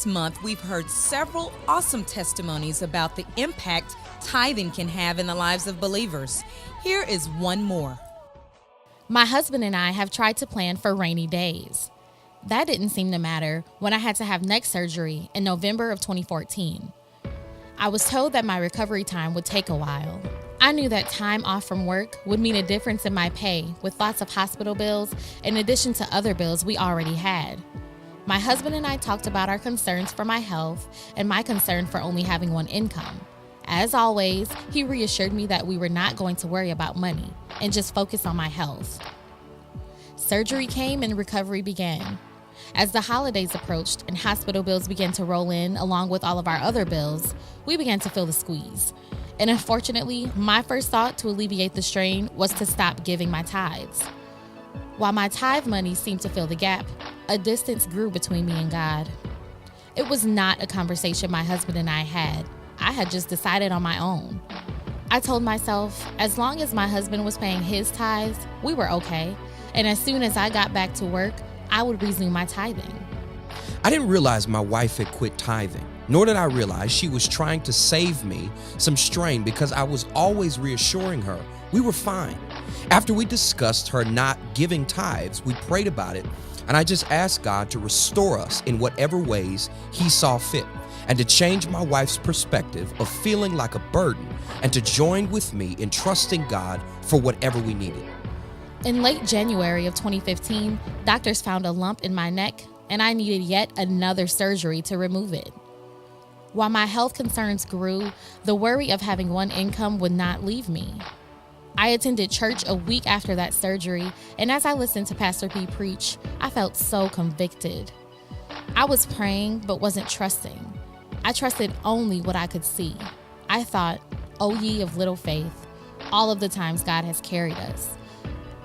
This month, we've heard several awesome testimonies about the impact tithing can have in the lives of believers. Here is one more. My husband and I have tried to plan for rainy days. That didn't seem to matter when I had to have neck surgery in November of 2014. I was told that my recovery time would take a while. I knew that time off from work would mean a difference in my pay with lots of hospital bills in addition to other bills we already had. My husband and I talked about our concerns for my health and my concern for only having one income. As always, he reassured me that we were not going to worry about money and just focus on my health. Surgery came and recovery began. As the holidays approached and hospital bills began to roll in along with all of our other bills, we began to feel the squeeze. And unfortunately, my first thought to alleviate the strain was to stop giving my tithes. While my tithe money seemed to fill the gap, a distance grew between me and God. It was not a conversation my husband and I had. I had just decided on my own. I told myself, as long as my husband was paying his tithes, we were okay. And as soon as I got back to work, I would resume my tithing. I didn't realize my wife had quit tithing, nor did I realize she was trying to save me some strain because I was always reassuring her we were fine. After we discussed her not giving tithes, we prayed about it, and I just asked God to restore us in whatever ways He saw fit, and to change my wife's perspective of feeling like a burden, and to join with me in trusting God for whatever we needed. In late January of 2015, doctors found a lump in my neck, and I needed yet another surgery to remove it. While my health concerns grew, the worry of having one income would not leave me. I attended church a week after that surgery, and as I listened to Pastor P preach, I felt so convicted. I was praying, but wasn't trusting. I trusted only what I could see. I thought, "O ye of little faith," all of the times God has carried us.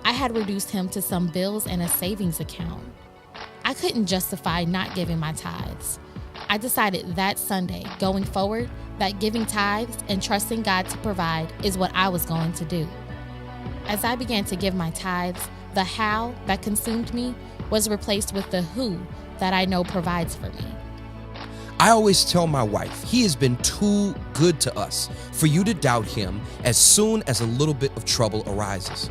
I had reduced Him to some bills and a savings account. I couldn't justify not giving my tithes. I decided that Sunday, going forward, that giving tithes and trusting God to provide is what I was going to do. As I began to give my tithes, the how that consumed me was replaced with the who that I know provides for me. I always tell my wife, He has been too good to us for you to doubt Him as soon as a little bit of trouble arises.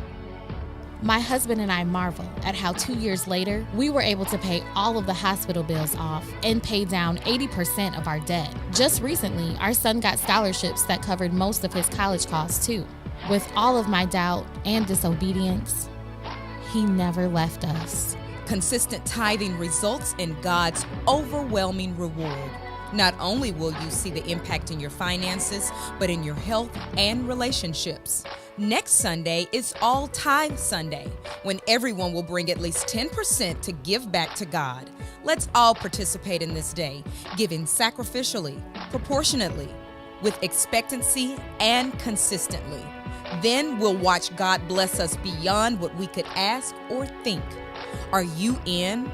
My husband and I marvel at how 2 years later, we were able to pay all of the hospital bills off and pay down 80% of our debt. Just recently, our son got scholarships that covered most of his college costs too. With all of my doubt and disobedience, He never left us. Consistent tithing results in God's overwhelming reward. Not only will you see the impact in your finances, but in your health and relationships. Next Sunday is All Tithe Sunday, when everyone will bring at least 10% to give back to God. Let's all participate in this day, giving sacrificially, proportionately, with expectancy and consistently. Then we'll watch God bless us beyond what we could ask or think. Are you in?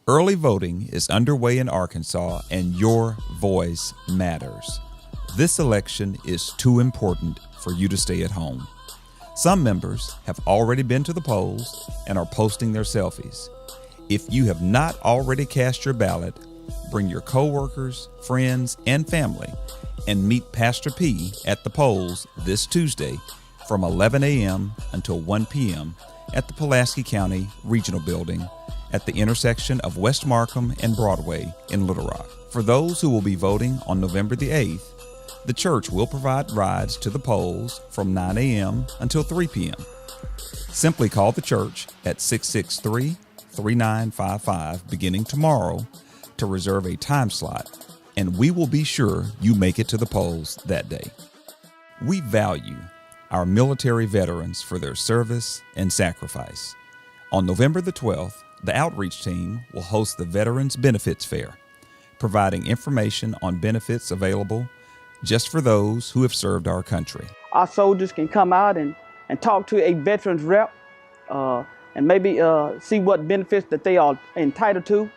Early voting is underway in Arkansas, and your voice matters. This election is too important for you to stay at home. Some members have already been to the polls and are posting their selfies. If you have not already cast your ballot, bring your coworkers, friends, and family and meet Pastor P at the polls this Tuesday from 11 a.m. until 1 p.m. at the Pulaski County Regional Building at the intersection of West Markham and Broadway in Little Rock. For those who will be voting on November the 8th, the church will provide rides to the polls from 9 a.m. until 3 p.m. Simply call the church at 663-3955 beginning tomorrow to reserve a time slot, and we will be sure you make it to the polls that day. We value our military veterans for their service and sacrifice. On November the 12th, the outreach team will host the Veterans Benefits Fair, providing information on benefits available just for those who have served our country. Our soldiers can come out and talk to a veterans rep and maybe see what benefits that they are entitled to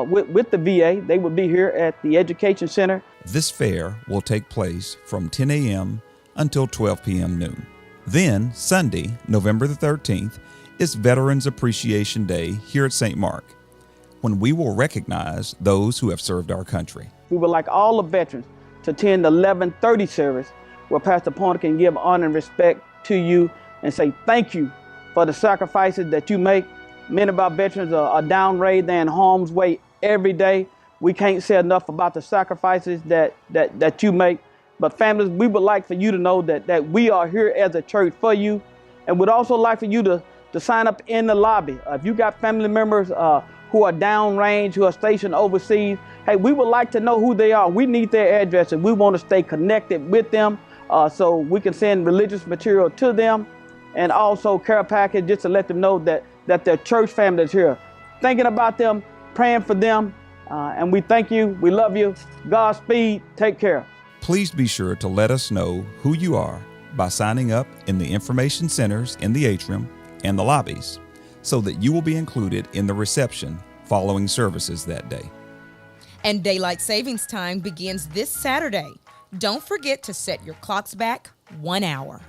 with the VA. They will be here at the Education Center. This fair will take place from 10 a.m. until 12 p.m. noon. Then, Sunday, November the 13th, is Veterans Appreciation Day here at St. Mark, when we will recognize those who have served our country. We would like all the veterans to attend the 11:30 service where Pastor Pointer can give honor and respect to you and say thank you for the sacrifices that you make. Many of our veterans are downrange, they're in harm's way every day. We can't say enough about the sacrifices that you make. But families, we would like for you to know that we are here as a church for you. And we'd also like for you to sign up in the lobby. If you got family members who are downrange, who are stationed overseas, hey, we would like to know who they are. We need their address and we want to stay connected with them so we can send religious material to them and also care package just to let them know that their church family is here. Thinking about them, praying for them, and we thank you, we love you. Godspeed, take care. Please be sure to let us know who you are by signing up in the information centers in the atrium and the lobbies so that you will be included in the reception following services that day. And daylight savings time begins this Saturday. Don't forget to set your clocks back 1 hour.